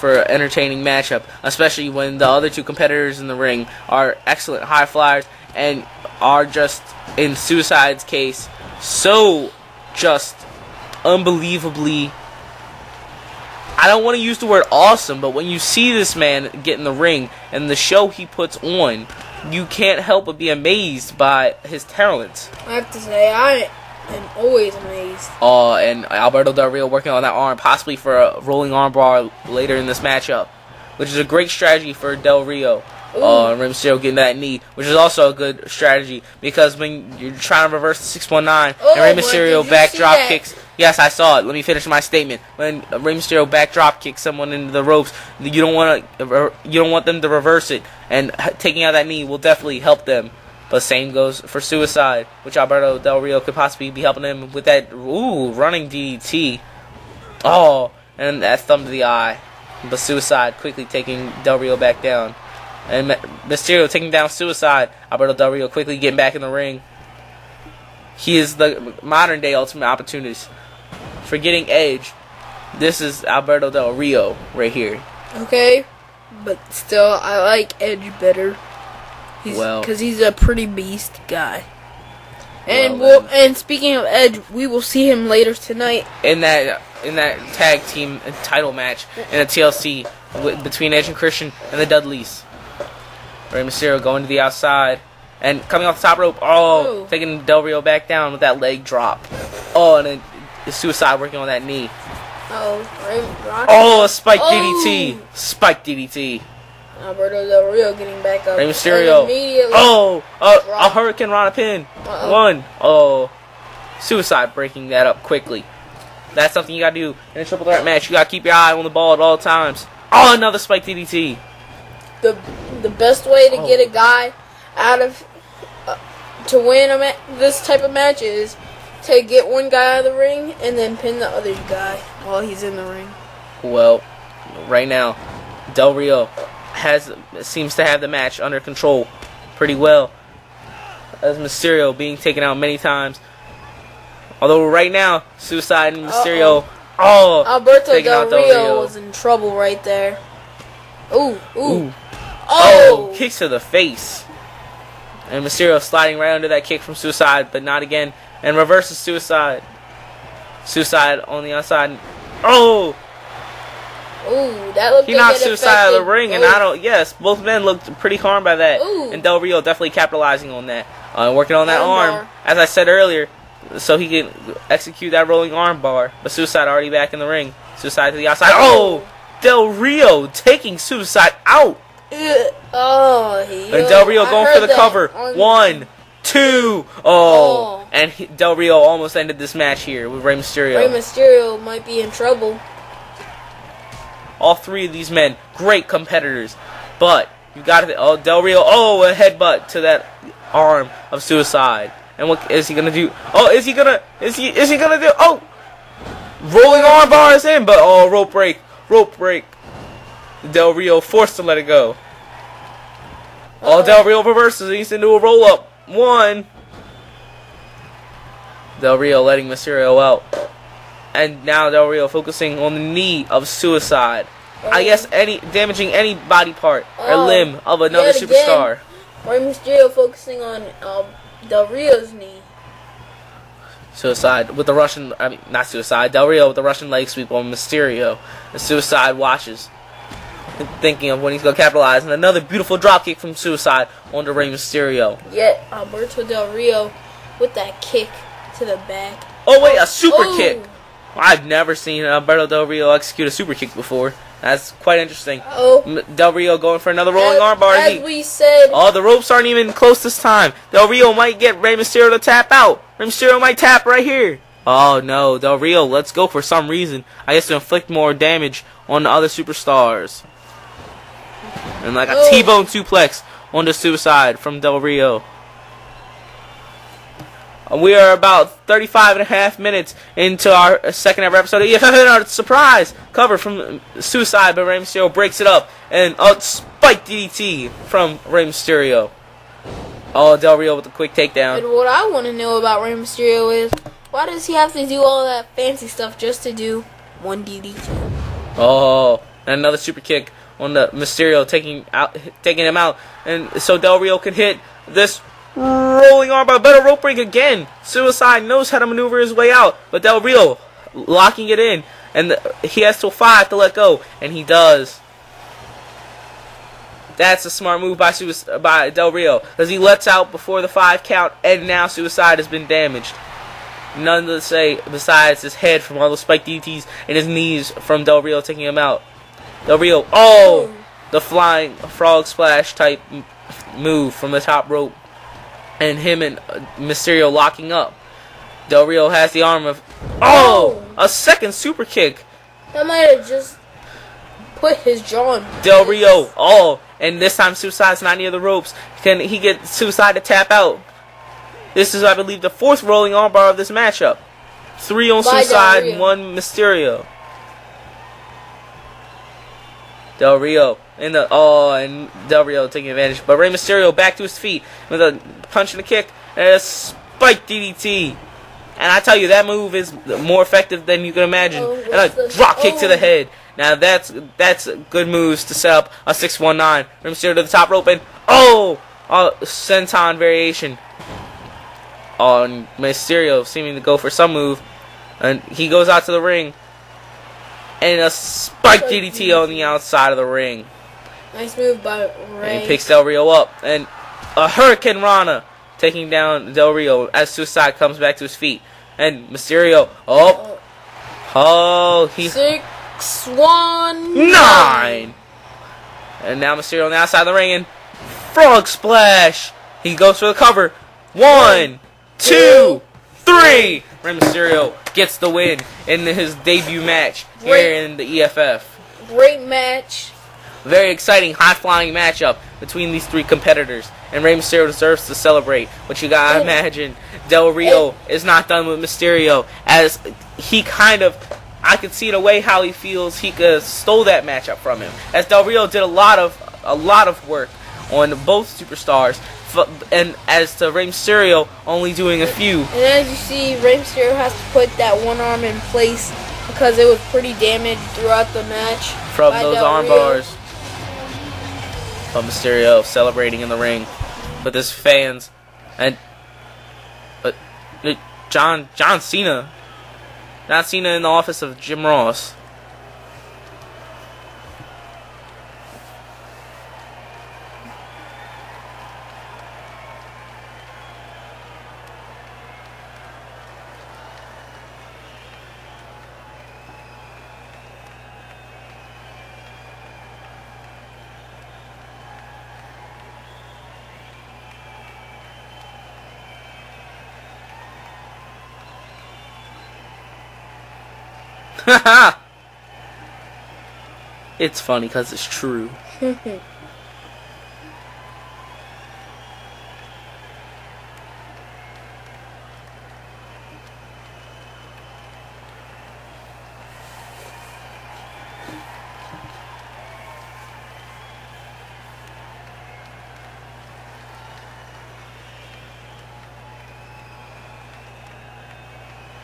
for an entertaining matchup, especially when the other two competitors in the ring are excellent high flyers and are just, in Suicide's case, so just unbelievably, I don't want to use the word awesome, but when you see this man get in the ring and the show he puts on, you can't help but be amazed by his talent. I have to say, I am always amazed. Oh, and Alberto Del Rio working on that arm, possibly for a rolling armbar later in this matchup, which is a great strategy for Del Rio. Rey Mysterio getting that knee, which is also a good strategy, because when you're trying to reverse the 619 and Rey Mysterio backdrop kicks. Yes, I saw it. Let me finish my statement. When Rey Mysterio backdrop kicks someone into the ropes, you don't want them to reverse it, and taking out that knee will definitely help them. But same goes for Suicide, which Alberto Del Rio could possibly be helping him with that running DDT. Oh, and that thumb to the eye. But Suicide quickly taking Del Rio back down. And Mysterio taking down Suicide. Alberto Del Rio quickly getting back in the ring. He is the modern day Ultimate Opportunist. Forgetting Edge, this is Alberto Del Rio right here. Okay, but still, I like Edge better. Because he's a pretty beast guy. And and speaking of Edge, we will see him later tonight in that tag team title match in a TLC between Edge and Christian and the Dudleys. Rey Mysterio going to the outside and coming off the top rope. Oh, taking Del Rio back down with that leg drop. Oh, and then the Suicide working on that knee. Oh, a spike DDT. Spike DDT. Alberto Del Rio getting back up. Rey Mysterio. A Hurricane Rana pin. One. Oh, Suicide breaking that up quickly. That's something you gotta do in a triple threat match. You gotta keep your eye on the ball at all times. Oh, another spike DDT. The best way to get a guy out of to win this type of match is to get one guy out of the ring and then pin the other guy while he's in the ring. Well, right now, Del Rio seems to have the match under control pretty well, as Mysterio being taken out many times. Although right now, Suicide and Mysterio, Alberto Del Rio was in trouble right there. Oh, kicks to the face. And Mysterio sliding right under that kick from Suicide, but not again. And reverses Suicide. Suicide on the outside. Oh! That looked he knocked Suicide out of the ring, and yes, both men looked pretty harmed by that. And Del Rio definitely capitalizing on that. Working on that arm, as I said earlier, so he can execute that rolling arm bar. But Suicide already back in the ring. Suicide to the outside. Oh! Del Rio taking Suicide out. And Del Rio going for the cover. 1, 2. And Del Rio almost ended this match here with Rey Mysterio. Rey Mysterio might be in trouble. All three of these men, great competitors, but you got to. Del Rio. A headbutt to that arm of Suicide. And what is he gonna do? Is he gonna do? Rolling arm bars in, but rope break. Del Rio forced to let it go. Del Rio reverses. He's into a roll up. 1. Del Rio letting Mysterio out. And now Del Rio focusing on the knee of Suicide. I guess damaging any body part or limb of another superstar. Rey Mysterio focusing on Del Rio's knee. Suicide with the Russian, not Suicide, Del Rio with the Russian leg sweep on Mysterio. And Suicide watches, thinking of when he's going to capitalize. And another beautiful dropkick from Suicide onto Rey Mysterio. Yet Alberto Del Rio with that kick to the back. A super kick. I've never seen Alberto Del Rio execute a super kick before. That's quite interesting. Del Rio going for another rolling armbar. As we said. The ropes aren't even close this time. Del Rio might get Rey Mysterio to tap out. Rey Mysterio might tap right here. Oh no, Del Rio, let's go for some reason. I guess to inflict more damage on the other superstars. And like a T-bone suplex on the Suicide from Del Rio. We are about 35.5 minutes into our second ever episode of EFF. Surprise cover from Suicide, but Rey Mysterio breaks it up. And a spike DDT from Rey Mysterio. Del Rio with a quick takedown. And what I want to know about Rey Mysterio is, why does he have to do all that fancy stuff just to do one DDT? And another super kick on the Mysterio, taking him out. And so Del Rio can hit this rolling armbar, better rope break again. Suicide knows how to maneuver his way out, but Del Rio locking it in, and he has till 5 to let go, and he does. That's a smart move by Del Rio, because he lets out before the 5 count, and now Suicide has been damaged. None to say besides his head from all the spike DTs and his knees from Del Rio taking him out. Del Rio, oh! The flying frog splash type move from the top rope. And him and Mysterio locking up. Del Rio has the arm of... Oh! A second super kick. That might have just put his jaw in. Del Rio, oh! And this time Suicide's not near the ropes. Can he get Suicide to tap out? This is, I believe, the 4th rolling armbar of this matchup. 3 on Suicide, 1 Mysterio. Del Rio and Del Rio taking advantage, but Rey Mysterio back to his feet with a punch and a kick and a spike DDT. And I tell you, that move is more effective than you can imagine. And a drop kick to the head. Now that's good moves to set up a 619. Rey Mysterio to the top rope and senton variation on Mysterio, seeming to go for some move, and he goes out to the ring. And a spike DDT on the outside of the ring. Nice move by Rey. And he picks Del Rio up. And a Hurricane Rana taking down Del Rio as Suicide comes back to his feet. And Mysterio, he 619. And now Mysterio on the outside of the ring and frog splash. He goes for the cover. 1, 2, 3. Rey Mysterio gets the win in his debut match here in the EFF. Great match. Very exciting, high-flying matchup between these 3 competitors. And Rey Mysterio deserves to celebrate. But you gotta imagine, Del Rio is not done with Mysterio. As he I can see the way how he feels he could have stole that matchup from him. As Del Rio did a lot of work on both superstars. And as to Rey Mysterio only doing a few. And as you see, Rey Mysterio has to put that one arm in place because it was pretty damaged throughout the match. From those arm bars. But Mysterio celebrating in the ring with his fans. And John Cena. John Cena in the office of Jim Ross. Haha! It's funny because it's true.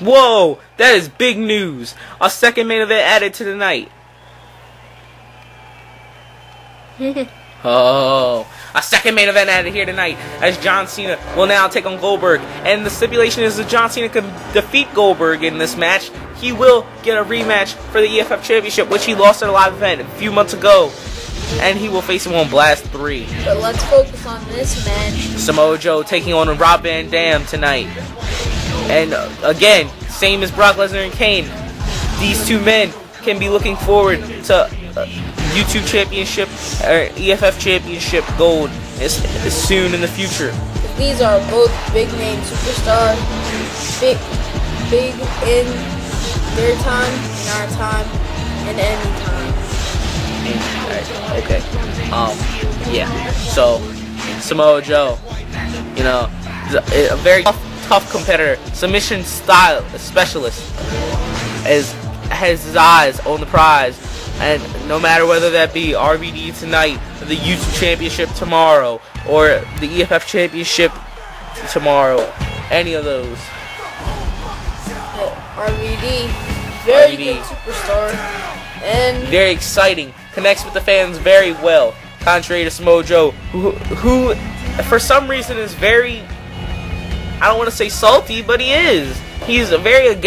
Whoa! That is big news. A second main event added to the night. A second main event added here tonight as John Cena will now take on Goldberg. And the stipulation is that John Cena can defeat Goldberg in this match. He will get a rematch for the EFF Championship, which he lost at a live event a few months ago. And he will face him on Blast 3. But let's focus on this match. Samoa Joe taking on Rob Van Dam tonight. And again, same as Brock Lesnar and Kane, these 2 men can be looking forward to YouTube Championship or EFF Championship gold is soon in the future. These are both big name superstars, big in their time, in our time, and any time. Okay. Yeah. So Samoa Joe, a very tough competitor, submission style specialist, has his eyes on the prize, and no matter whether that be RVD tonight, or the YouTube Championship tomorrow, or the EFF Championship tomorrow, any of those. RVD, very good superstar, And very exciting. Connects with the fans very well. Contrary to Samoa Joe, who for some reason is very, I don't want to say salty, but he is. He's very against